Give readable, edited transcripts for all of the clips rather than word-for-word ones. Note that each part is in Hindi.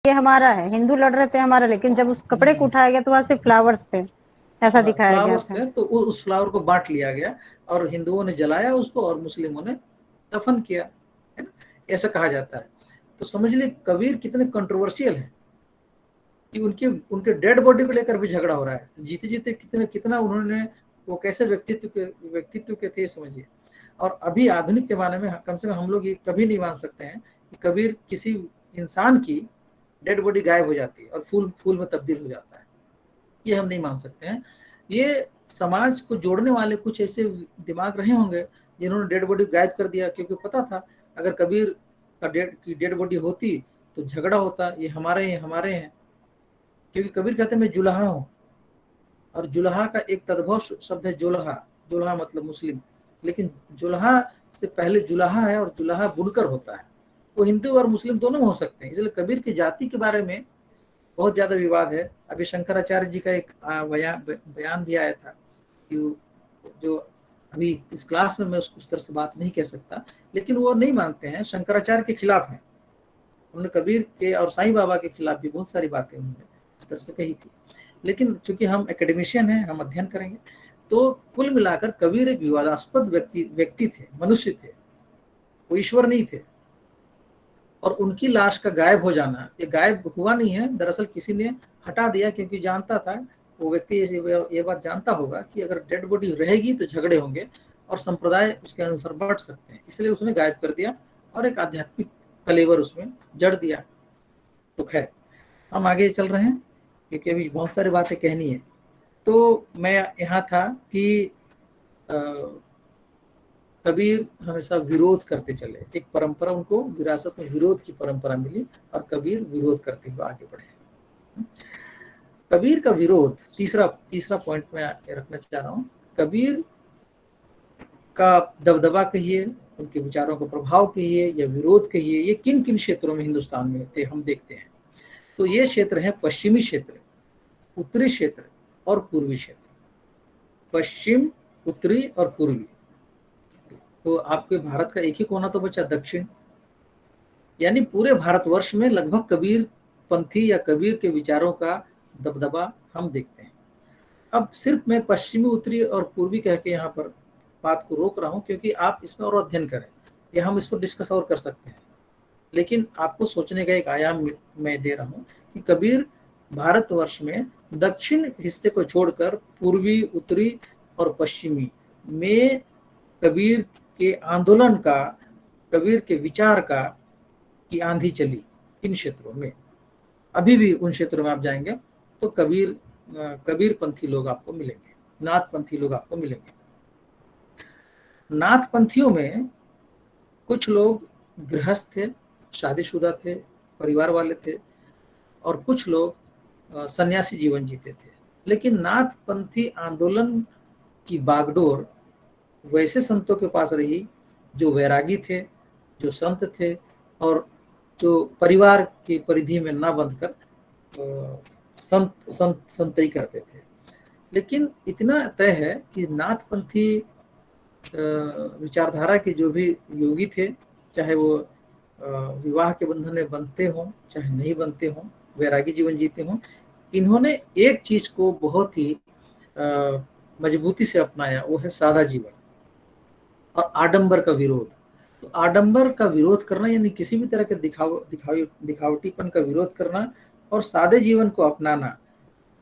ये हमारा है, हिंदू लड़ रहे थे हमारा, लेकिन जब उस कपड़े को उठाया गया तो वहां से फ्लावर्स थे, ऐसा हाँ, दिखाया गया फ्लावर्स था। थे तो उस फ्लावर को बांट लिया गया और हिंदुओं ने जलाया उसको और मुस्लिमों ने दफन किया, है ना, ऐसा कहा जाता है। तो समझ लिए कबीर कितने कंट्रोवर्शियल हैं कि उनके उनके डेड बॉडी को लेकर भी झगड़ा हो रहा है। तो जीते जीते कितने कितना उन्होंने, वो कैसे व्यक्तित्व के थे समझिए। और अभी आधुनिक जमाने में कम से कम हम लोग ये कभी नहीं मान सकते हैं कि कबीर किसी इंसान की डेड बॉडी गायब हो जाती है और फूल फूल में तब्दील हो जाता है, ये हम नहीं मान सकते हैं। ये समाज को जोड़ने वाले कुछ ऐसे दिमाग रहे होंगे जिन्होंने डेड बॉडी गायब कर दिया, क्योंकि पता था अगर कबीर का डेड बॉडी होती तो झगड़ा होता, ये हमारे हैं हमारे हैं। क्योंकि कबीर कहते हैं मैं जुलाहा हूँ, और जुलाहा का एक तद्भव शब्द है जुल्हा, जुल्हा मतलब मुस्लिम, लेकिन जुल्हा से पहले जुलाहा है और जुलाहा बुनकर होता है। वो हिंदू और मुस्लिम दोनों में हो सकते हैं। इसलिए कबीर की जाति के बारे में बहुत ज्यादा विवाद है। अभी शंकराचार्य जी का एक बयान भी आया था कि जो अभी इस क्लास में मैं उस तरह से बात नहीं कह सकता, लेकिन वो नहीं मानते हैं, शंकराचार्य के खिलाफ हैं। उन्होंने कबीर के और साईं बाबा के खिलाफ भी बहुत सारी बातें उन्होंने इस तरह से कही थी। लेकिन चूंकि हम एकेडमिशियन हैं, हम अध्ययन करेंगे, तो कुल मिलाकर कबीर एक विवादास्पद व्यक्ति थे, मनुष्य थे, वो ईश्वर नहीं थे। और उनकी लाश का गायब हो जाना, ये गायब हुआ नहीं है, दरअसल किसी ने हटा दिया, क्योंकि जानता था वो व्यक्ति, ये बात जानता होगा कि अगर डेड बॉडी रहेगी तो झगड़े होंगे और संप्रदाय उसके अनुसार बढ़ सकते हैं, इसलिए उसने गायब कर दिया और एक आध्यात्मिक कलेवर उसमें जड़ दिया। तो खैर हम आगे चल रहे हैं क्योंकि अभी बहुत सारी बातें कहनी है। तो मैं यहाँ था कि कबीर हमेशा विरोध करते चले, एक परंपरा उनको विरासत में विरोध की परंपरा मिली और कबीर विरोध करते हुए आगे बढ़े। कबीर का विरोध, तीसरा पॉइंट मैं रखना चाह रहा हूँ। कबीर का दबदबा कहिए, उनके विचारों का प्रभाव कहिए या विरोध कहिए, ये किन किन क्षेत्रों में हिंदुस्तान में थे हम देखते हैं। तो ये क्षेत्र है पश्चिमी क्षेत्र, उत्तरी क्षेत्र और पूर्वी क्षेत्र। पश्चिम, उत्तरी और पूर्वी। तो आपके भारत का एक ही कोना तो बचा दक्षिण, यानी पूरे भारतवर्ष में लगभग कबीर पंथी या कबीर के विचारों का दबदबा हम देखते हैं। अब सिर्फ मैं पश्चिमी, उत्तरी और पूर्वी कह के यहाँ पर बात को रोक रहा हूँ, क्योंकि आप इसमें और अध्ययन करें या हम इस पर डिस्कस और कर सकते हैं, लेकिन आपको सोचने का एक आयाम मैं दे रहा हूँ कि कबीर भारतवर्ष में दक्षिण हिस्से को छोड़कर पूर्वी, उत्तरी और पश्चिमी में कबीर के आंदोलन का, कबीर के विचार का की आंधी चली इन क्षेत्रों में। अभी भी उन क्षेत्रों में आप जाएंगे तो कबीर पंथी लोग आपको मिलेंगे, नाथ पंथी लोग आपको मिलेंगे। नाथ पंथियों में कुछ लोग गृहस्थ थे, शादीशुदा थे, परिवार वाले थे, और कुछ लोग सन्यासी जीवन जीते थे। लेकिन नाथ पंथी आंदोलन की बागडोर वैसे संतों के पास रही जो वैरागी थे, जो संत थे और जो परिवार की परिधि में न बंधकर संतई करते थे। लेकिन इतना तय है कि नाथपंथी विचारधारा के जो भी योगी थे, चाहे वो विवाह के बंधन में बंधते हों चाहे नहीं बंधते हों, वैरागी जीवन जीते हों, इन्होंने एक चीज को बहुत ही मजबूती से अपनाया, वो है सादा जीवन और आडंबर का विरोध। तो आडंबर का विरोध करना यानी किसी भी तरह के दिखावटीपन का विरोध करना और सादे जीवन को अपनाना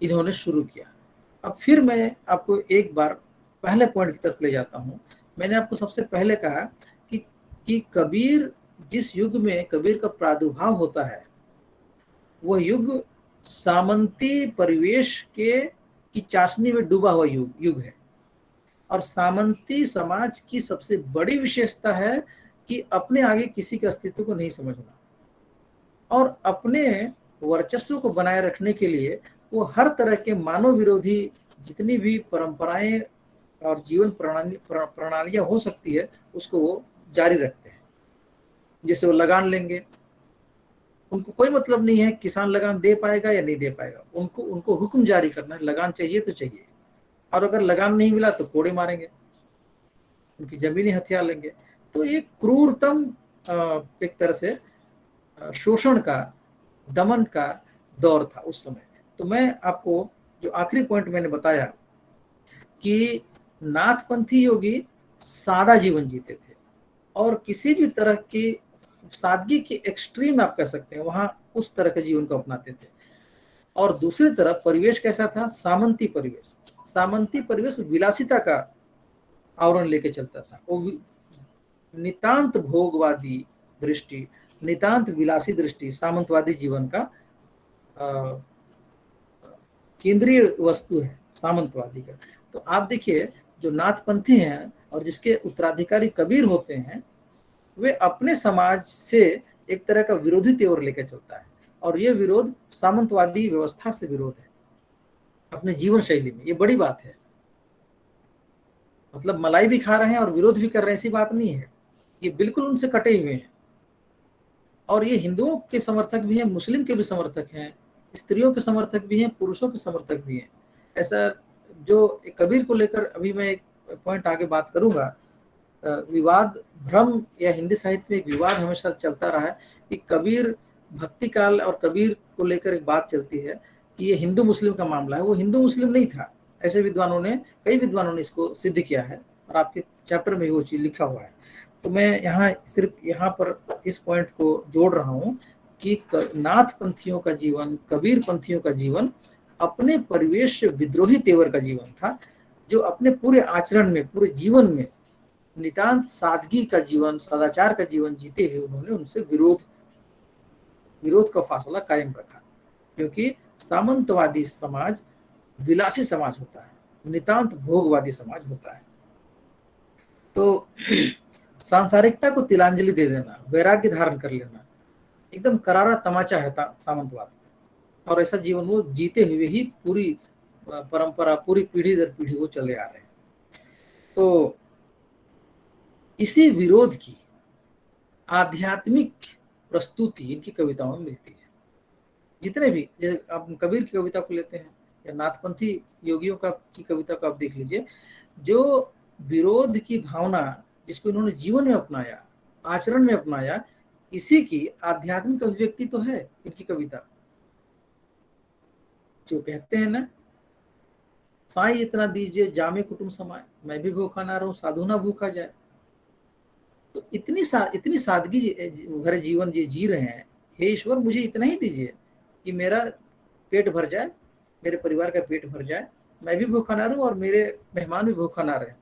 इन्होंने शुरू किया। अब फिर मैं आपको एक बार पहले पॉइंट की तरफ ले जाता हूँ। मैंने आपको सबसे पहले कहा कि कबीर, जिस युग में कबीर का प्रादुर्भाव होता है वह युग सामंती परिवेश की चाशनी में डूबा हुआ युग है। और सामंती समाज की सबसे बड़ी विशेषता है कि अपने आगे किसी के अस्तित्व को नहीं समझना और अपने वर्चस्व को बनाए रखने के लिए वो हर तरह के मानव विरोधी जितनी भी परंपराएं और जीवन प्रणालियां हो सकती है उसको वो जारी रखते हैं। जैसे वो लगान लेंगे, उनको कोई मतलब नहीं है किसान लगान दे पाएगा या नहीं दे पाएगा, उनको हुक्म जारी करना है, लगान चाहिए तो चाहिए, और अगर लगान नहीं मिला तो कोड़े मारेंगे, उनकी जमीनी हथिया लेंगे। तो ये क्रूरतम एक तरह से शोषण का दमन का दौर था उस समय। तो मैं आपको जो आखिरी पॉइंट मैंने बताया कि नाथपंथी योगी सादा जीवन जीते थे और किसी भी तरह की सादगी की एक्सट्रीम आप कह सकते हैं, वहां उस तरह के जीवन को अपनाते थे। और दूसरी तरफ परिवेश कैसा था? सामंती परिवेश। सामंती परिवेश विलासिता का आवरण लेके चलता था। वो नितांत भोगवादी दृष्टि, नितांत विलासी दृष्टि सामंतवादी जीवन का केंद्रीय वस्तु है सामंतवादी का। तो आप देखिए जो नाथपंथी हैं और जिसके उत्तराधिकारी कबीर होते हैं, वे अपने समाज से एक तरह का विरोधी तेवर लेकर चलता है और ये विरोध सामंतवादी व्यवस्था से विरोध है अपने जीवन शैली में। ये बड़ी बात है। मतलब मलाई भी खा रहे हैं और विरोध भी कर रहे हैं, ऐसी बात नहीं है। ये बिल्कुल उनसे कटे हुए हैं और ये हिंदुओं के समर्थक भी हैं, मुस्लिम के भी समर्थक हैं, स्त्रियों के समर्थक भी हैं, पुरुषों के समर्थक भी हैं। ऐसा जो कबीर को लेकर अभी मैं एक पॉइंट आगे बात करूंगा, विवाद भ्रम या हिंदी साहित्य में एक विवाद हमेशा चलता रहा है कि कबीर भक्ति काल और कबीर को लेकर एक बात चलती है कि ये हिंदू मुस्लिम का मामला है। वो हिंदू मुस्लिम नहीं था। ऐसे विद्वानों ने, कई विद्वानों ने इसको सिद्ध किया है और आपके चैप्टर में वो चीज लिखा हुआ है। तो मैं यहाँ सिर्फ यहाँ पर इस पॉइंट को जोड़ रहा हूँ कि नाथ पंथियों का जीवन, कबीर पंथियों का जीवन अपने परिवेश से विद्रोही तेवर का जीवन था, जो अपने पूरे आचरण में, पूरे जीवन में नितांत सादगी का जीवन, सदाचार का जीवन जीते हुए उन्होंने उनसे विरोध का फासला कायम रखा। क्योंकि सामंतवादी समाज विलासी समाज होता है, नितांत भोगवादी समाज होता है। तो सांसारिकता को तिलांजलि दे देना, वैराग्य धारण कर लेना, एकदम करारा तमाचा है सामंतवाद का। और ऐसा जीवन वो जीते हुए ही पूरी परंपरा, पूरी पीढ़ी दर पीढ़ी वो चले आ रहे हैं। तो इसी विरोध की आध्यात्मिक प्रस्तुति इनकी कविताओं में मिलती है। जितने भी, जैसे आप कबीर की कविता को लेते हैं या नाथपंथी योगियों की कविता को आप देख लीजिए, जो विरोध की भावना जिसको इन्होंने जीवन में अपनाया, आचरण में अपनाया, इसी की आध्यात्मिक अभिव्यक्ति तो है इनकी कविता। जो कहते हैं ना, साईं इतना दीजिए जामे कुटुंब समाए, मैं भी भूखा ना रहूं साधु ना भूखा जाए। तो इतनी सादगी भरे जीवन ये जी रहे हैं। हे ईश्वर, मुझे इतना ही दीजिए कि मेरा पेट भर जाए, मेरे परिवार का पेट भर जाए, मैं भी भूखा ना रहूं और मेरे मेहमान भी भूखा ना रहे।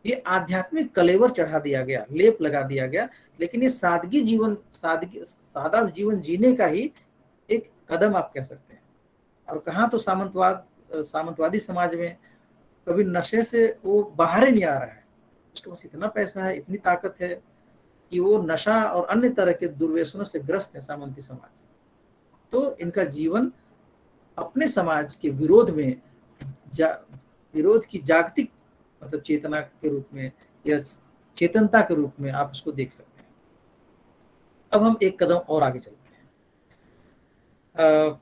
ये आध्यात्मिक कलेवर चढ़ा दिया गया, लेप लगा दिया गया। लेकिन ये सादगी जीवन, सादा जीवन जीने का ही एक कदम आप कह सकते हैं। और कहाँ तो सामंतवादी समाज में कभी नशे से वो बाहर ही नहीं आ रहा है। उसके पास इतना पैसा है, इतनी ताकत है कि वो नशा और अन्य तरह के दुर्व्यसनों से ग्रस्त है सामंती समाज। तो इनका जीवन अपने समाज के विरोध में, विरोध की जागतिक मतलब चेतना के रूप में या चेतनता के रूप में आप इसको देख सकते हैं। अब हम एक कदम और आगे चलते हैं।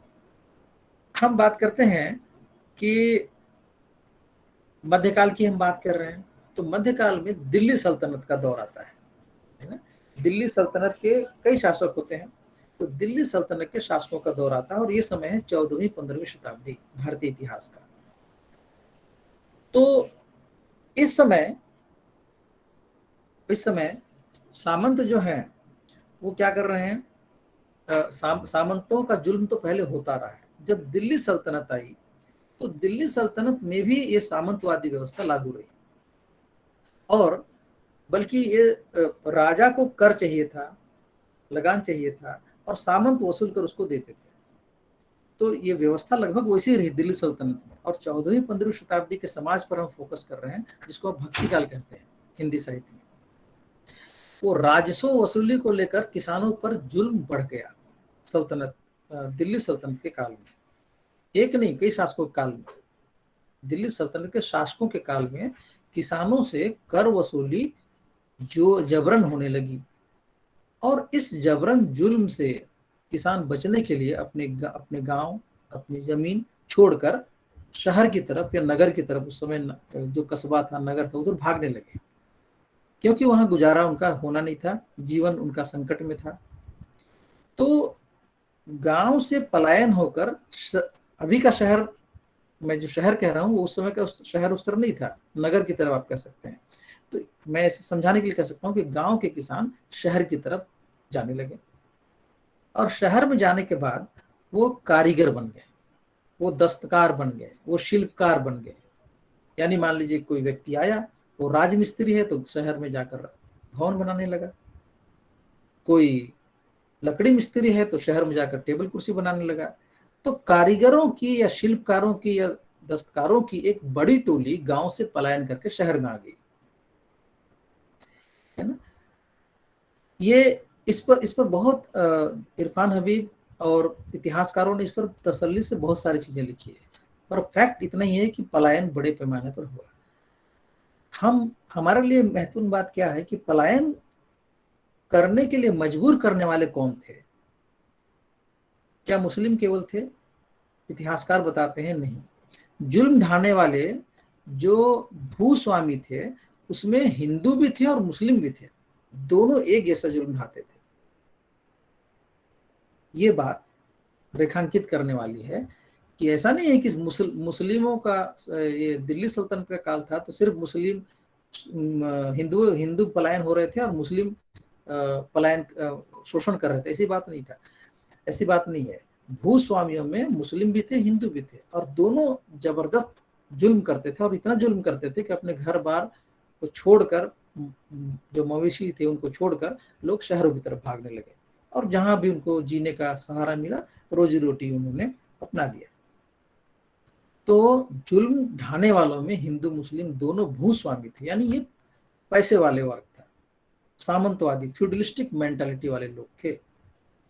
हम बात करते हैं कि मध्यकाल की हम बात कर रहे हैं, तो मध्यकाल में दिल्ली सल्तनत का दौर आता है ना। दिल्ली सल्तनत के कई शासक होते हैं, तो दिल्ली सल्तनत के शासकों का दौर आता है और ये समय है 14वीं 15वीं शताब्दी भारतीय इतिहास का। तो इस समय सामंत जो हैं वो क्या कर रहे हैं, सामंतों का जुल्म तो पहले होता रहा है। जब दिल्ली सल्तनत आई तो दिल्ली सल्तनत में भी ये सामंतवादी व्यवस्था लागू रही, और बल्कि ये राजा को कर चाहिए था, लगान चाहिए था, और सामंत वसूल कर उसको देते थे। तो ये व्यवस्था लगभग वैसी रही दिल्ली सल्तनत में। और 14वीं 15वीं शताब्दी के समाज पर हम फोकस कर रहे हैं, जिसको आप भक्ति काल कहते हैं हिंदी साहित्य में। वो राजस्व वसूली को लेकर किसानों पर जुल्म बढ़ गया सल्तनत, दिल्ली सल्तनत के काल में। एक नहीं, कई शासकों के काल में, दिल्ली सल्तनत के शासकों के काल में किसानों से कर वसूली जो जबरन होने लगी। और इस जबरन जुल्म से किसान बचने के लिए अपने गांव, अपनी जमीन छोड़कर शहर की तरफ या नगर की तरफ, उस समय जो कस्बा था, नगर था, उधर भागने लगे, क्योंकि वहां गुजारा उनका होना नहीं था, जीवन उनका संकट में था। तो गांव से पलायन होकर अभी का शहर, मैं जो शहर कह रहा हूँ वो उस समय का शहर उस तरह नहीं था, नगर की तरफ आप कह सकते हैं। तो मैं इसे समझाने के लिए कह सकता हूँ कि गांव के किसान शहर की तरफ जाने लगे, और शहर में जाने के बाद वो कारीगर बन गए, वो दस्तकार बन गए, वो शिल्पकार बन गए। यानी मान लीजिए कोई व्यक्ति आया, वो राजमिस्त्री है तो शहर में जाकर भवन बनाने लगा, कोई लकड़ी मिस्त्री है तो शहर में जाकर टेबल कुर्सी बनाने लगा। तो कारीगरों की या शिल्पकारों की या दस्तकारों की एक बड़ी टोली गांव से पलायन करके शहर में आ गई, है ना। ये इस पर बहुत इरफान हबीब और इतिहासकारों ने इस पर तसल्ली से बहुत सारी चीजें लिखी है, पर फैक्ट इतना ही है कि पलायन बड़े पैमाने पर हुआ। हमारे लिए महत्वपूर्ण बात क्या है कि पलायन करने के लिए मजबूर करने वाले कौन थे? क्या मुस्लिम केवल थे? इतिहासकार बताते हैं नहीं। जुल्म ढाने वाले जो भूस्वामी थे उसमें हिंदू भी थे और मुस्लिम भी थे, दोनों एक जैसा जुल्म ढाते थे। ये बात रेखांकित करने वाली है कि ऐसा नहीं है कि मुस्लिमों का, ये दिल्ली सल्तनत का काल था तो सिर्फ मुस्लिम हिंदू हिंदू पलायन हो रहे थे और मुस्लिम पलायन शोषण कर रहे थे, ऐसी बात नहीं था, ऐसी बात नहीं है। भूस्वामियों में मुस्लिम भी थे, हिंदू भी थे, और दोनों जबरदस्त जुल्म करते थे, और इतना जुल्म करते थे कि अपने घर बार को छोड़कर, जो मवेशी थे उनको छोड़कर लोग शहरों की तरफ भागने लगे, और जहां भी उनको जीने का सहारा मिला रोजी रोटी उन्होंने अपना लिया। तो जुल्म ढाने वालों में हिंदू मुस्लिम दोनों भूस्वामी थे, यानी ये पैसे वाले वर्ग था, सामंतवादी फ्यूडलिस्टिक मेंटालिटी वाले लोग थे,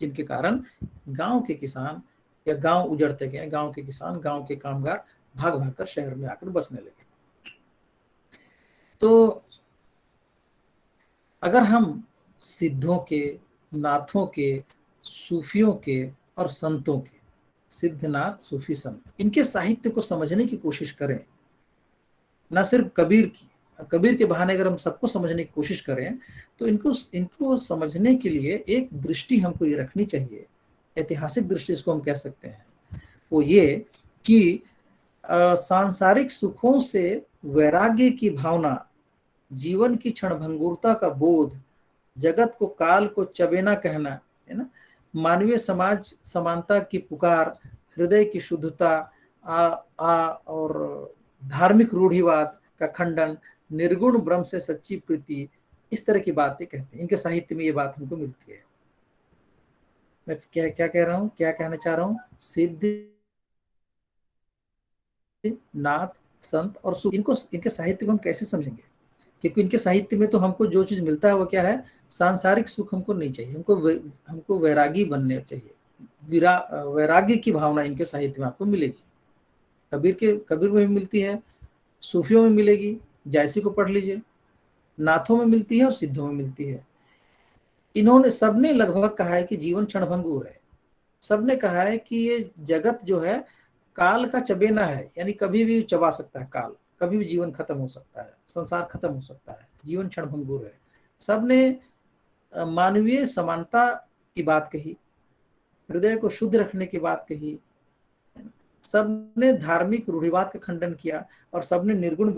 जिनके कारण गांव के किसान या गांव उजड़ते गए, गांव के किसान, गांव के कामगार भाग भाग कर शहर में आकर बसने लगे। तो अगर हम सिद्धों के, नाथों के, सूफियों के और संतों के, सिद्धनाथ, सूफी, संत, इनके साहित्य को समझने की कोशिश करें, ना सिर्फ कबीर के बहाने अगर हम सबको समझने की कोशिश करें, तो इनको समझने के लिए एक दृष्टि हमको ये रखनी चाहिए, ऐतिहासिक दृष्टि इसको हम कह सकते हैं, वो ये कि सांसारिक सुखों से वैराग्य की भावना, जीवन की क्षणभंगुरता का बोध, जगत को काल को चबेना कहना, है ना, मानवीय समाज समानता की पुकार, हृदय की शुद्धता और धार्मिक रूढ़िवाद का खंडन, निर्गुण ब्रह्म से सच्ची प्रीति, इस तरह की बातें कहते हैं। इनके साहित्य में ये बात हमको मिलती है। मैं क्या क्या कह रहा हूँ, क्या कहना चाह रहा हूँ? सिद्ध, नाथ, संत और सुख, इनके साहित्य को हम कैसे समझेंगे? क्योंकि इनके साहित्य में तो हमको जो चीज मिलता है वो क्या है? सांसारिक सुख हमको नहीं चाहिए, हमको वैरागी बनने चाहिए, वैराग्य की भावना इनके साहित्य में आपको मिलेगी। कबीर में भी मिलती है, सूफियों में मिलेगी, जायसी को पढ़ लीजिए, नाथों में मिलती है और सिद्धों में मिलती है। इन्होंने सबने लगभग कहा है कि जीवन क्षणभंगुर है, सबने कहा है कि ये जगत जो है काल का चबेना है, यानी कभी भी चबा सकता है काल, कभी भी जीवन खत्म हो सकता है, संसार खत्म हो सकता है, जीवन क्षणभंगुर है। सबने मानवीय समानता की बात कही, हृदय को शुद्ध रखने की बात कही, सबने धार्मिक रूढ़िवाद का खंडन किया, और सबने निर्गुण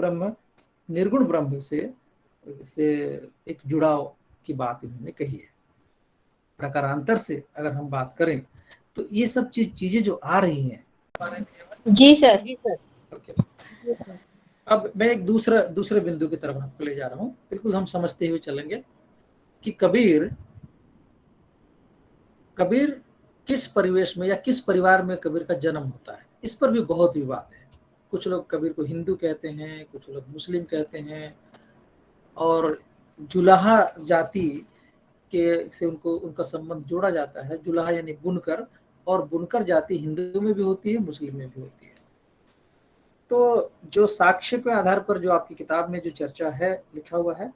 ब्रह्म से एक जुड़ाव की बात इन्होंने कही है। प्रकारांतर से अगर हम बात करें तो ये सब चीजें जो आ रही हैं। जी सर। ओके, अब मैं एक दूसरे बिंदु की तरफ आपको ले जा रहा हूँ, बिल्कुल हम समझते हुए चलेंगे कि कबीर किस परिवेश में या किस परिवार में कबीर का जन्म होता है, इस पर भी बहुत विवाद है। कुछ लोग कबीर को हिंदू कहते हैं, कुछ लोग मुस्लिम कहते हैं, और जुलाहा जाति के से उनका संबंध जोड़ा जाता है। जुलाहा यानी बुनकर, और बुनकर जाति हिंदू में भी होती है, मुस्लिम में भी होती है। तो जो साक्ष्य के आधार पर जो आपकी किताब में जो चर्चा है, लिखा हुआ है,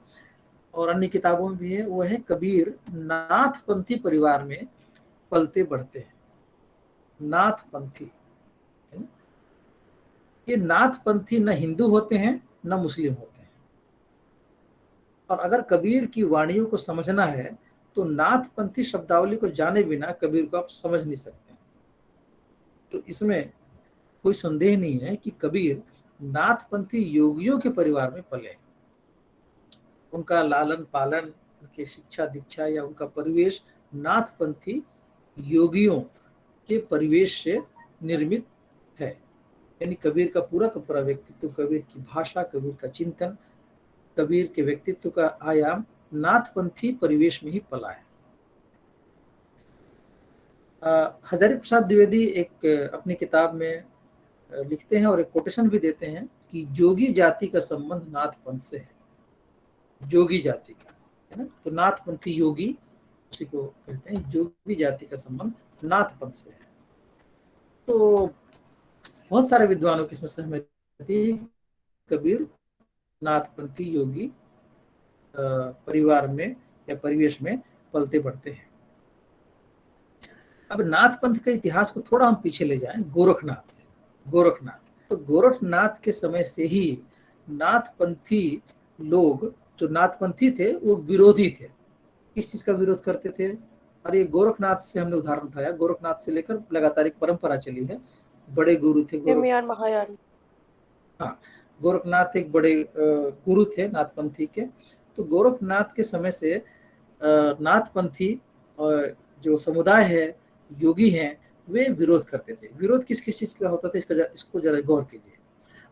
और अन्य किताबों में भी है, वो है कबीर नाथपंथी परिवार में पलते बढ़ते हैं। नाथपंथी, है ना? ये नाथपंथी न हिंदू होते हैं न मुस्लिम होते हैं। और अगर कबीर की वाणियों को समझना है तो नाथपंथी शब्दावली को जाने बिना कबीर को आप समझ नहीं सकते। तो इसमें कोई संदेह नहीं है कि कबीर नाथपंथी योगियों के परिवार में पले। उनका लालन पालन, उनकी शिक्षा दीक्षा या उनका परिवेश नाथपंथी योगियों के परिवेश से निर्मित है। यानी कबीर का पूरा व्यक्तित्व, कबीर की भाषा, कबीर का चिंतन, कबीर के व्यक्तित्व का आयाम नाथपंथी परिवेश में ही पला है। हजारी प्रसाद द्विवेदी एक अपनी किताब में लिखते हैं और एक कोटेशन भी देते हैं कि जोगी जाति का संबंध नाथपंथ से है। जोगी जाति का, है ना, तो नाथपंथी योगी उसी को कहते हैं। जोगी जाति का संबंध नाथपंथ से है। तो बहुत सारे विद्वानों की इसमें सहमति, कबीर नाथपंथी योगी परिवार में या परिवेश में पलते बढ़ते हैं। अब नाथपंथ के इतिहास को थोड़ा हम पीछे ले जाएं, गोरखनाथ से। गोरखनाथ, तो गोरखनाथ के समय से ही नाथपंथी लोग, जो नाथपंथी थे, वो विरोधी थे। किस चीज का विरोध करते थे? और ये गोरखनाथ से हमने उदाहरण उठाया। गोरखनाथ से लेकर लगातार एक परंपरा चली है। बड़े गुरु थे महायान। हाँ, गोरखनाथ एक बड़े गुरु थे नाथपंथी के। तो गोरखनाथ के समय से नाथपंथी जो समुदाय है, योगी हैं, वे विरोध करते थे। विरोध किस किस चीज का होता था, इसको जरा गौर कीजिए।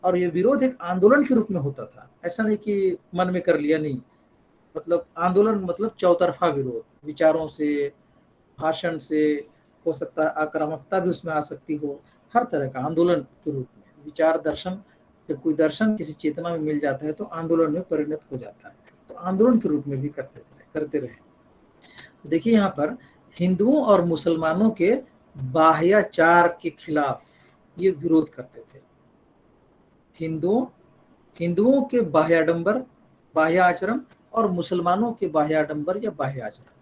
और ये विरोध एक आंदोलन के रूप में होता था। ऐसा नहीं कि मन में कर लिया, नहीं। मतलब आंदोलन मतलब चौतरफा विरोध, विचारों से, भाषण से, हो सकता है आक्रामकता भी उसमें आ सकती हो, हर तरह का आंदोलन के रूप में। विचार दर्शन, जब कोई दर्शन किसी चेतना में मिल जाता है तो आंदोलन में परिणत हो जाता है। तो आंदोलन के रूप में भी करते रहे। तो देखिए यहाँ पर हिंदुओं और मुसलमानों के बाह्याचार के खिलाफ ये विरोध करते थे। हिंदुओं के बाह्याडंबर, बाह्य आचरण, और मुसलमानों के बाह्याडंबर या बाह्य आचरण,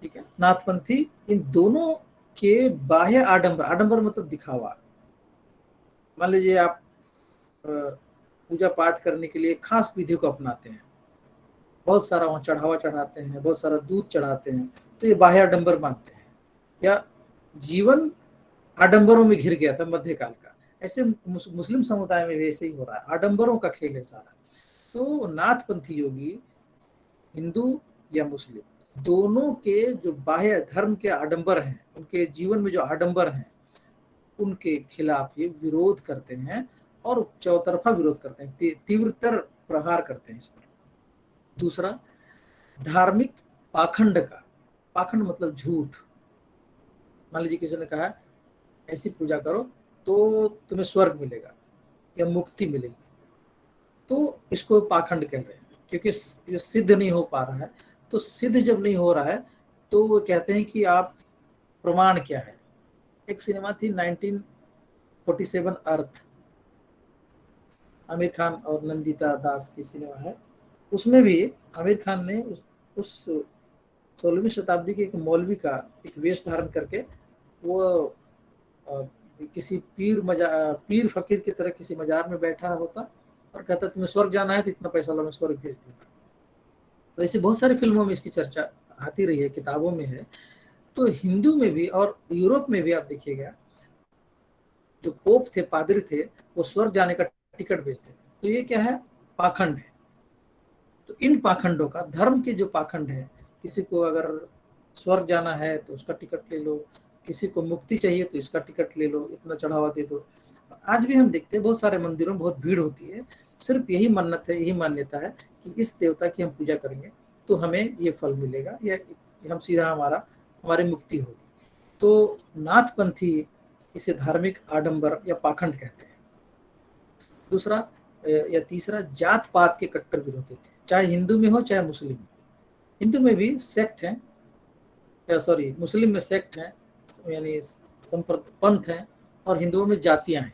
ठीक है। नाथपंथी इन दोनों के बाह्य आडंबर, आडंबर मतलब दिखावा। मान लीजिए आप पूजा पाठ करने के लिए खास विधि को अपनाते हैं, बहुत सारा वहां चढ़ावा चढ़ाते हैं, बहुत सारा दूध चढ़ाते हैं, तो ये बाह्य आडंबर मानते हैं। या जीवन आडंबरों में घिर गया था मध्यकाल का, ऐसे मुस्लिम समुदाय में भी ऐसे ही हो रहा है। आडंबरों का खेल है सारा। तो नाथपंथी योगी, हिंदू या मुस्लिम, दोनों के जो बाह्य धर्म के आडंबर हैं, उनके जीवन में जो आडंबर हैं, उनके खिलाफ ये विरोध करते हैं और चौतरफा विरोध करते हैं, तीव्रतर प्रहार करते हैं इस पर। दूसरा, धार्मिक पाखंड का, पाखंड मतलब झूठ। मान लीजिए किसी ने कहा ऐसी पूजा करो तो तुम्हें स्वर्ग मिलेगा या मुक्ति मिलेगी, तो इसको पाखंड कह रहे हैं, क्योंकि ये सिद्ध नहीं हो पा रहा है। तो सिद्ध जब नहीं हो रहा है तो वो कहते हैं कि आप प्रमाण क्या है। एक सिनेमा थी 1947 अर्थ, आमिर खान और नंदिता दास की सिनेमा है। उसमें भी आमिर खान ने उस 16वीं शताब्दी के एक मौलवी का एक वेश धारण करके वो किसी पीर फकीर की तरह किसी मजार में बैठा होता और कहता तुम्हें स्वर्ग जाना है तो इतना पैसा लो, मैं स्वर्ग भेज दूंगा। तो ऐसी बहुत सारी फिल्मों में इसकी चर्चा आती रही है, किताबों में है। तो हिंदू में भी और यूरोप में भी आप देखिएगा, जो पोप थे, पादरी थे, वो स्वर्ग जाने का टिकट बेचते थे। तो ये क्या है? पाखंड है। तो इन पाखंडों का, धर्म के जो पाखंड है, किसी को अगर स्वर्ग जाना है तो उसका टिकट ले लो, किसी को मुक्ति चाहिए तो इसका टिकट ले लो, इतना चढ़ावा दे दो। आज भी हम देखते हैं बहुत सारे मंदिरों में बहुत भीड़ होती है, सिर्फ यही मन्नत है, यही मान्यता है कि इस देवता की हम पूजा करेंगे तो हमें ये फल मिलेगा या हम सीधा हमारी मुक्ति होगी। तो नाथपंथी इसे धार्मिक आडंबर या पाखंड कहते हैं। दूसरा या तीसरा, जात पात के कट्टर विरोधी थे, चाहे हिंदू में हो चाहे मुस्लिम में। हिंदू में भी सेक्ट है, मुस्लिम में सेक्ट है, यानी पंथ है, और हिंदुओं में जातियां हैं,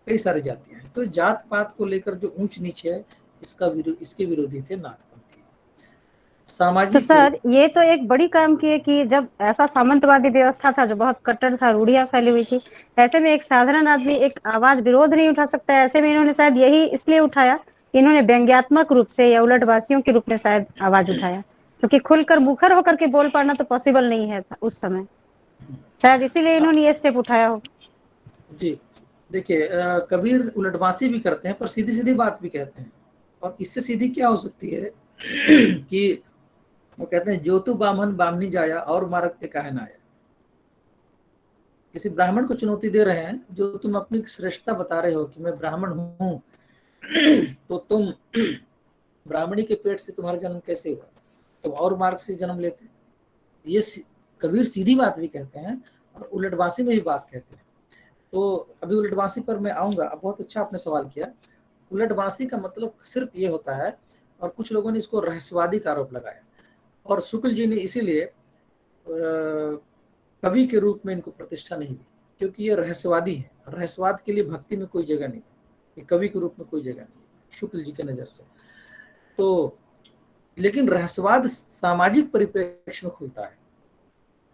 कई सारी जातियां हैं। तो जात पात को लेकर जो ऊंच नीच है, इसके विरोधी थे नाथपंथी। तो सामाजिक सर ये तो एक बड़ी काम की है कि जब ऐसा सामंतवादी व्यवस्था था जो बहुत कट्टर था, रूढ़ियां फैली हुई थी, ऐसे में एक साधारण आदमी एक आवाज विरोध नहीं उठा सकता है। ऐसे में इन्होंने शायद यही इसलिए उठाया कि इन्होंने व्यंग्यात्मक रूप से या उलटवासियों के रूप में शायद आवाज उठाया। क्योंकि खुलकर मुखर होकर के बोल पाना तो पॉसिबल नहीं है उस समय, शायद इसीलिए इन्होंने ये स्टेप उठाया हो। जी देखिए, कबीर उलटबांसी भी करते हैं पर सीधी सीधी बात भी कहते हैं। और इससे सीधी क्या हो सकती है कि वो कहते हैं, जो तू बामन बामनी जाया और मारक ते काहे ना आया। किसी ब्राह्मण को चुनौती दे रहे हैं, जो तुम अपनी श्रेष्ठता बता रहे हो कि मैं ब्राह्मण हूं, तो तुम ब्राह्मणी के पेट से तुम्हारा जन्म कैसे हुआ, तुम और मार्ग से जन्म लेते। ये कबीर सीधी बात भी कहते हैं और उलटबांसी में भी बात कहते हैं। तो अभी उलटबांसी पर मैं आऊंगा। अब बहुत अच्छा आपने सवाल किया। उलटबांसी का मतलब सिर्फ ये होता है, और कुछ लोगों ने इसको रहस्यवादी का आरोप लगाया, और शुक्ल जी ने इसीलिए कवि के रूप में इनको प्रतिष्ठा नहीं दी, क्योंकि ये रहस्यवादी है। रहस्यवाद के लिए भक्ति में कोई जगह नहीं, ये कवि के रूप में कोई जगह नहीं है शुक्ल जी के नजर से। तो लेकिन रहस्यवाद सामाजिक परिप्रेक्ष्य में खुलता है,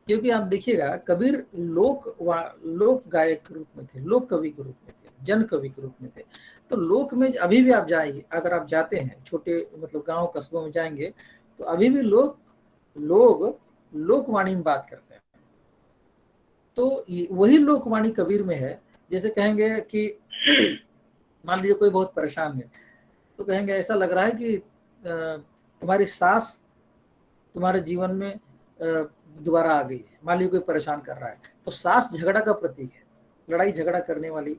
क्योंकि आप देखिएगा कबीर लोक गायक के रूप में थे, लोक कवि के रूप में थे, जन कवि के रूप में थे। तो लोक में अभी भी आप जाइए, अगर आप जाते हैं छोटे मतलब गांव कस्बों में जाएंगे, तो अभी भी लोग लोकवाणी में बात करते हैं। तो वही लोकवाणी कबीर में है। जैसे कहेंगे कि मान लीजिए कोई बहुत परेशान है, तो कहेंगे ऐसा लग रहा है कि तुम्हारी सास तुम्हारे जीवन में दोबारा आ गई है। मान लीजिए कोई परेशान कर रहा है, तो सास झगड़ा का प्रतीक है, लड़ाई झगड़ा करने वाली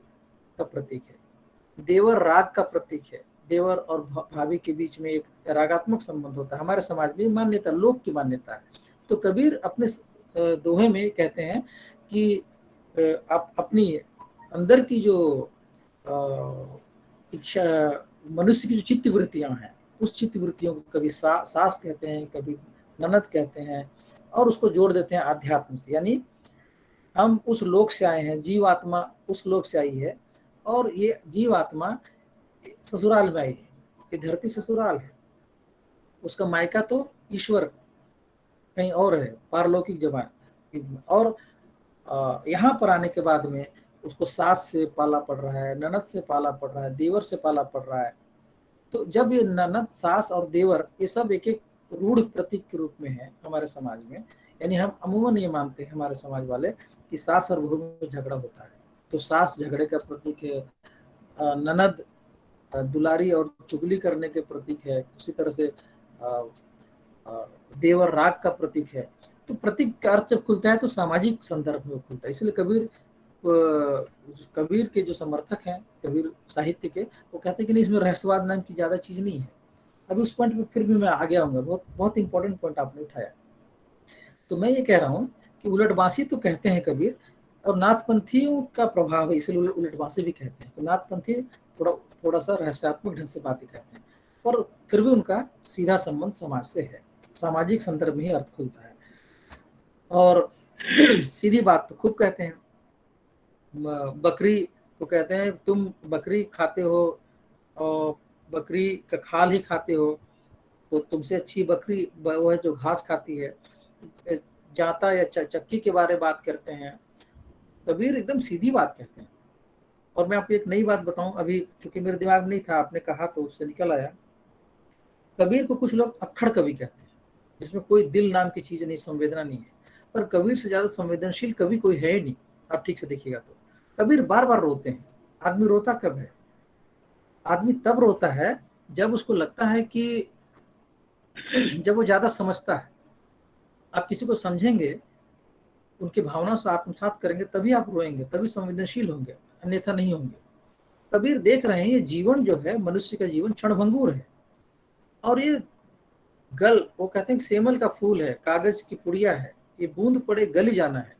का प्रतीक है। देवर राग का प्रतीक है, देवर और भाभी के बीच में एक रागात्मक संबंध होता है। हमारे समाज में मान्यता, लोक की मान्यता है। तो कबीर अपने दोहे में कहते हैं कि आप अपनी अंदर की जो इच्छा, मनुष्य की जो चित्त वृत्तियां हैं, उस चित्त वृत्तियों को कभी सास कहते हैं, कभी ननद कहते हैं, और उसको जोड़ देते हैं आध्यात्म से। यानी हम उस लोक से आए हैं, जीवात्मा उस लोक से आई है, और ये जीवात्मा ससुराल में आई है। ये धरती ससुराल है, उसका मायका तो ईश्वर कहीं और है, पारलौकिक जबान। और यहाँ पर आने के बाद में उसको सास से पाला पड़ रहा है, ननद से पाला पड़ रहा है, देवर से पाला पड़ रहा है। तो जब ये ननद, सास और देवर, ये सब एक एक रूढ़ प्रतीक के रूप में है हमारे समाज में। यानी हम अमूमन ये मानते हैं हमारे समाज वाले कि सास और बहू में झगड़ा होता है, तो सास झगड़े का प्रतीक है, ननद दुलारी और चुगली करने के प्रतीक है, उसी तरह से देवर राग का प्रतीक है। तो प्रतीक का अर्थ जब खुलता है तो सामाजिक संदर्भ में खुलता है। इसलिए कबीर के जो समर्थक हैं, कबीर साहित्य के, वो कहते हैं कि नहीं, इसमें रहस्यवाद नाम की ज्यादा चीज नहीं है। अभी उस पॉइंट पे फिर भी मैं आगे आऊंगा, बहुत बहुत इंपॉर्टेंट पॉइंट आपने उठाया। तो मैं ये कह रहा हूँ कि उलटबांसी तो कहते हैं कबीर, और नाथपंथियों का प्रभाव है, इसलिए उलटबांसी भी कहते हैं। तो नाथपंथी थोड़ा सा रहस्यात्मक ढंग से बातें कहते हैं, पर फिर भी उनका सीधा संबंध समाज से है, सामाजिक संदर्भ में ही अर्थ खुलता है। और सीधी बात तो खूब कहते हैं। बकरी को कहते हैं तुम बकरी खाते हो और बकरी का खाल ही खाते हो, तो तुमसे अच्छी बकरी वो है जो घास खाती है। जाता या चक्की के बारे में बात करते हैं। कबीर एकदम सीधी बात कहते हैं। और मैं आपको एक नई बात बताऊं, अभी चूंकि मेरे दिमाग में नहीं था, आपने कहा तो उससे निकल आया। कबीर को कुछ लोग अक्खड़ कवि कहते हैं, जिसमें कोई दिल नाम की चीज नहीं, संवेदना नहीं है। पर कबीर से ज्यादा संवेदनशील कवि कोई है ही नहीं। आप ठीक से देखिएगा तो कबीर बार बार रोते हैं। आदमी रोता कब है? आदमी तब रोता है जब उसको लगता है कि जब वो ज्यादा समझता है। आप किसी को समझेंगे, उनकी भावना से आत्मसात करेंगे, तभी आप रोएंगे, तभी संवेदनशील होंगे, अन्यथा नहीं होंगे। कबीर देख रहे हैं ये जीवन जो है, मनुष्य का जीवन क्षणभंगुर है। और ये वो कहते हैं सेमल का फूल है, कागज की पुड़िया है, ये बूंद पड़े गल ही जाना है।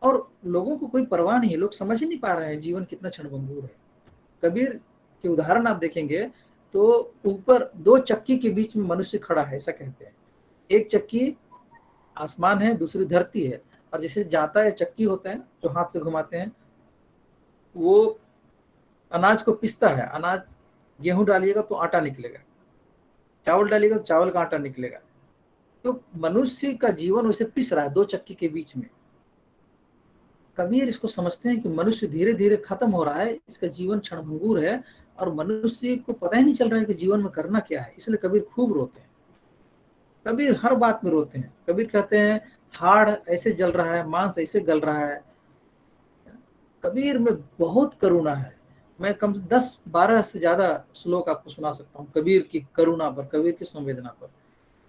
और लोगों को कोई परवाह नहीं है, लोग समझ ही नहीं पा रहे हैं जीवन कितना क्षणभंगुर है। कबीर के उदाहरण आप देखेंगे तो ऊपर दो चक्की के बीच में मनुष्य खड़ा है, ऐसा कहते हैं। एक चक्की आसमान है, दूसरी धरती है। और जैसे जाता है चक्की होता है जो हाथ से घुमाते हैं, वो अनाज को पिसता है। अनाज, गेहूं डालिएगा तो आटा निकलेगा, चावल डालिएगा तो चावल का आटा निकलेगा। तो मनुष्य का जीवन उसे पिस रहा है दो चक्की के बीच में। कबीर इसको समझते हैं कि मनुष्य धीरे धीरे खत्म हो रहा है, इसका जीवन क्षणभंगुर है, और मनुष्य को पता ही नहीं चल रहा है कि जीवन में करना क्या है। इसलिए कबीर खूब रोते हैं। कबीर हर बात में रोते हैं। कबीर कहते हैं हाड़ ऐसे जल रहा है, मांस ऐसे गल रहा है। कबीर में बहुत करुणा है। मैं कम से 10-12 से ज्यादा श्लोक आपको सुना सकता हूँ कबीर की करुणा पर, कबीर की संवेदना पर।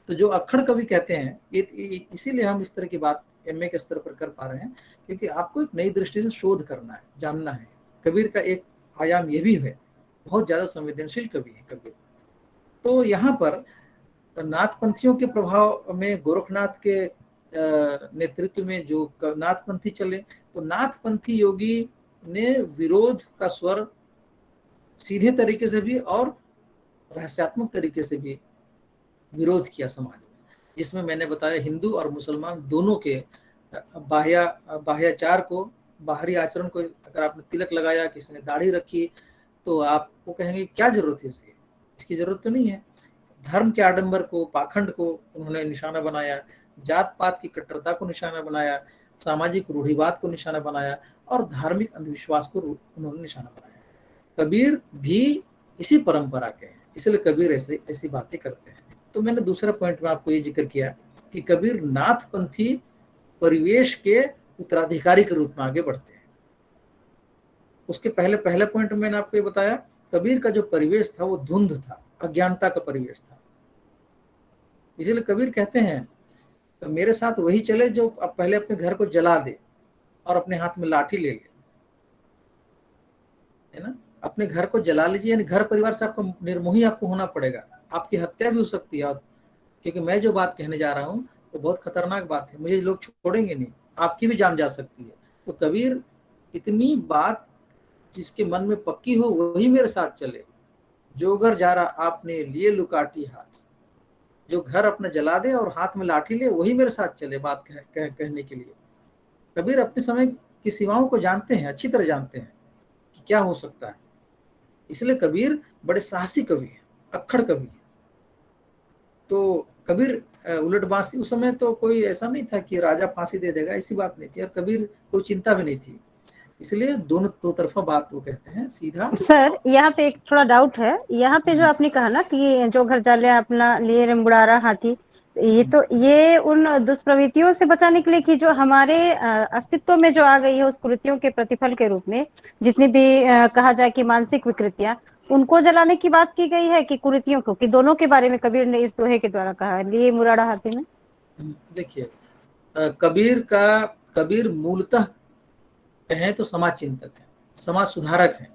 तो जो अक्खड़ कवि कहते हैं, इसीलिए हम इस तरह की बात एमए के स्तर पर कर पा रहे हैं, क्योंकि आपको एक नई दृष्टि से शोध करना है, जानना है। कबीर का एक आयाम ये भी है, बहुत ज्यादा संवेदनशील कवि है कबीर। तो यहाँ पर नाथपंथियों के प्रभाव में, गोरखनाथ के नेतृत्व में जो नाथपंथी चले, तो नाथपंथी योगी ने विरोध का स्वर सीधे तरीके से भी और रहस्यात्मक तरीके से भी विरोध किया समाज में, जिसमें मैंने बताया हिंदू और मुसलमान दोनों के बाह्याचार को, बाहरी आचरण को, अगर आपने तिलक लगाया, किसी ने दाढ़ी रखी, तो आपको कहेंगे क्या जरूरत है इसकी, इसकी जरूरत तो नहीं है। धर्म के आडंबर को, पाखंड को उन्होंने निशाना बनाया, जात पात की कट्टरता को निशाना बनाया, सामाजिक रूढ़िवाद को निशाना बनाया और धार्मिक अंधविश्वास को उन्होंने निशाना बनाया। कबीर भी इसी परंपरा के हैं, इसलिए कबीर ऐसी बातें करते हैं। तो मैंने दूसरा पॉइंट में आपको ये जिक्र किया कि कबीर नाथपंथी परिवेश के उत्तराधिकारी के रूप में आगे बढ़ते हैं। उसके पहले पॉइंट में मैंने आपको ये बताया, कबीर का जो परिवेश था वो धुंध था, अज्ञानता का परिवेश था। इसलिए कबीर कहते हैं तो मेरे साथ वही चले जो अब पहले अपने घर को जला दे और अपने हाथ में लाठी ले ले, है ना। अपने घर को जला लीजिए, यानी घर परिवार से आपको निर्मोही आपको होना पड़ेगा, आपकी हत्या भी हो सकती है, क्योंकि मैं जो बात कहने जा रहा हूँ वो बहुत खतरनाक बात है, मुझे लोग छोड़ेंगे नहीं, आपकी भी जान जा सकती है। तो कबीर इतनी बात जिसके मन में पक्की हो वही मेरे साथ चले, जो घर जा रहा आपने लिए लुकाटी हाथ, जो घर अपना जला दे और हाथ में लाठी ले वही मेरे साथ चले, बात कहने के लिए। कबीर अपने समय की सीमाओं को जानते हैं, अच्छी तरह जानते हैं कि क्या हो सकता है। इसलिए कबीर बड़े साहसी कवि हैं, अक्खड़ कवि हैं। तो कबीर उलटबासी, उस समय तो कोई ऐसा नहीं था कि राजा फांसी दे देगा, ऐसी बात नहीं थी, और कबीर कोई चिंता भी नहीं थी, इसलिए दोनों दो तरफा बात वो कहते हैं सीधा। सर यहाँ पे एक थोड़ा डाउट है, यहाँ पे जो आपने कहा ना कि जो घर जाले अपना लिए रंबुड़ारा हाथी, ये उन दुष्प्रवृत्तियों से बचाने के लिए कि जो हमारे अस्तित्व में जो आ गई है उस कुरीतियों के प्रतिफल के रूप में, जितनी भी कहा जाए कि मानसिक विकृतियां, उनको जलाने की बात की गई है कि कुरीतियों को, कि दोनों के बारे में कबीर ने इस दोहे के द्वारा कहा है लिए मुराड़ा हाथी में? देखिए कबीर मूलतः कहें तो समाज चिंतक है, समाज सुधारक है।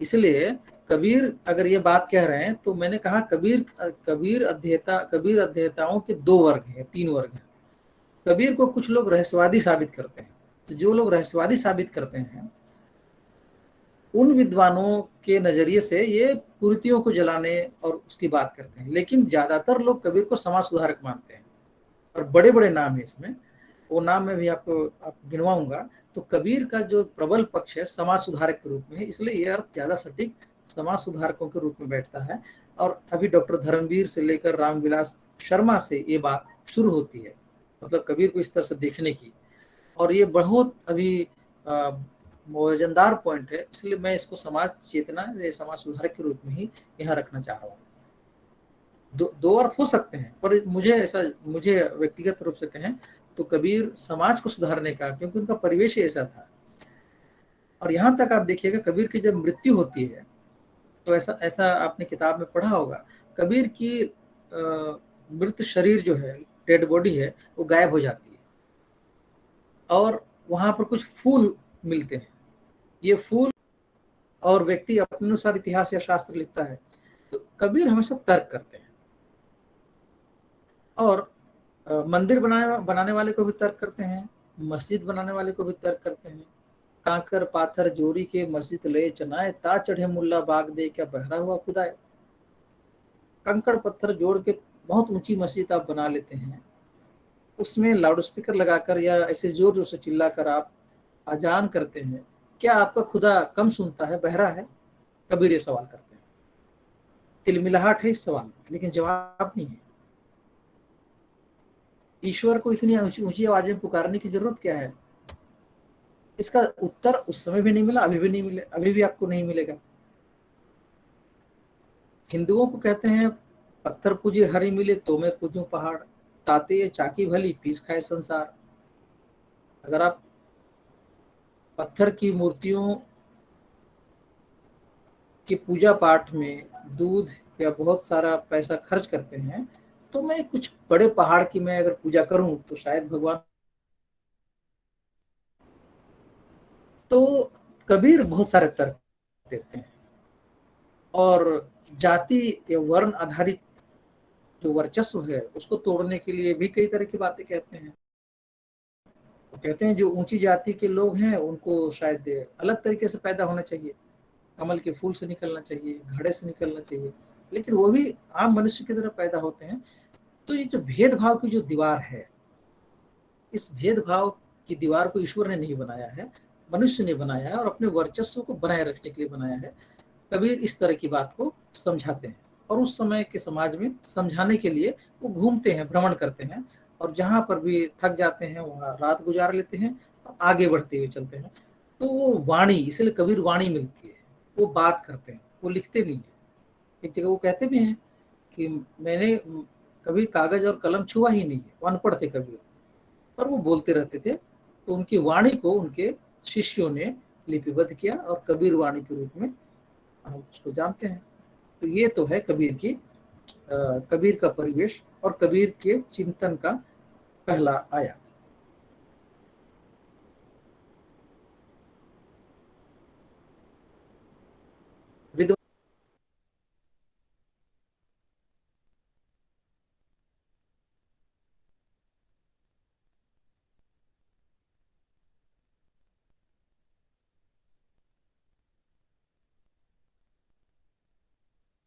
इसलिए कबीर अगर ये बात कह रहे हैं तो मैंने कहा कबीर अध्येताओं के 2 वर्ग हैं, 3 वर्ग हैं। कबीर को कुछ लोग रहस्यवादी साबित करते हैं, तो जो लोग रहस्यवादी साबित करते हैं उन विद्वानों के नजरिए से ये कुरीतियों को जलाने और उसकी बात करते हैं, लेकिन ज्यादातर लोग कबीर को समाज सुधारक मानते हैं और बड़े बड़े नाम है इसमें, वो नाम मैं भी आपको गिनवाऊंगा। तो कबीर का जो प्रबल पक्ष है समाज सुधारक के रूप में है, इसलिए यह अर्थ ज्यादा सटीक समाज सुधारकों के रूप में बैठता है। और अभी डॉक्टर धर्मवीर से लेकर रामविलास शर्मा से ये बात शुरू होती है, मतलब कबीर को इस तरह से देखने की, और ये बहुत अभी वजनदार पॉइंट है, इसलिए मैं इसको समाज चेतना या समाज सुधारक के रूप में ही यहाँ रखना चाह रहा हूँ। दो अर्थ हो सकते हैं, पर मुझे व्यक्तिगत रूप से कहें तो कबीर समाज को सुधारने का, क्योंकि उनका परिवेश ऐसा था। और यहाँ तक आप देखिएगा कबीर की जब मृत्यु होती है तो ऐसा आपने किताब में पढ़ा होगा, कबीर की मृत शरीर जो है, डेड बॉडी है, वो गायब हो जाती है और वहां पर कुछ फूल मिलते हैं। ये फूल, और व्यक्ति अपने अनुसार इतिहास या शास्त्र लिखता है, तो कबीर हमेशा तर्क करते हैं और मंदिर बनाने वाले को भी तर्क करते हैं, मस्जिद बनाने वाले को भी तर्क करते हैं। कांकर पाथर जोरी के मस्जिद ले चनाए, ता चढ़े मुल्ला बाग दे क्या बहरा हुआ खुदाए। कंकड़ पत्थर जोड़ के बहुत ऊंची मस्जिद आप बना लेते हैं, उसमें लाउड स्पीकर लगाकर या ऐसे जोर जोर से चिल्लाकर आप अजान करते हैं, क्या आपका खुदा कम सुनता है, बहरा है? कबीर ये सवाल करते हैं। तिलमिलाहट है इस सवाल में, लेकिन जवाब नहीं है। ईश्वर को इतनी ऊंची आवाज में पुकारने की जरूरत क्या है? इसका उत्तर उस समय भी नहीं मिला, अभी भी नहीं मिले, अभी भी आपको नहीं मिलेगा। हिंदुओं को कहते हैं पत्थर पूजे हरि मिले तो मैं पूजूं पहाड़, ताते ये चाकी भली पीस खाए संसार। अगर आप पत्थर की मूर्तियों की पूजा पाठ में दूध या बहुत सारा पैसा खर्च करते हैं, तो मैं कुछ बड़े पहाड़ की मैं अगर पूजा करूं तो शायद भगवान। तो कबीर बहुत सारे तर्क देते हैं, और जाति या वर्ण आधारित जो वर्चस्व है उसको तोड़ने के लिए भी कई तरह की बातें कहते हैं। कहते हैं जो ऊंची जाति के लोग हैं उनको शायद अलग तरीके से पैदा होना चाहिए, कमल के फूल से निकलना चाहिए, घड़े से निकलना चाहिए, लेकिन वो भी आम मनुष्य की तरह पैदा होते हैं। तो ये जो भेदभाव की जो दीवार है, इस भेदभाव की दीवार को ईश्वर ने नहीं बनाया है, मनुष्य ने बनाया है, और अपने वर्चस्व को बनाए रखने के लिए बनाया है। कबीर इस तरह की बात को समझाते हैं, और उस समय के समाज में समझाने के लिए वो घूमते हैं, भ्रमण करते हैं, और जहां पर भी थक जाते हैं वहां रात गुजार लेते हैं और आगे बढ़ते हुए चलते हैं। तो वो वाणी, इसलिए कबीर वाणी मिलती है, वो बात करते हैं, वो लिखते नहीं है। एक जगह वो कहते भी हैं कि मैंने कभी कागज और कलम छुआ ही नहीं है, वो अनपढ़ थे कबीर, पर वो बोलते रहते थे। तो उनकी वाणी को उनके शिष्यों ने लिपिबद्ध किया और कबीर वाणी के रूप में हम उसको जानते हैं। तो ये तो है कबीर की कबीर का परिवेश और कबीर के चिंतन का पहला आया।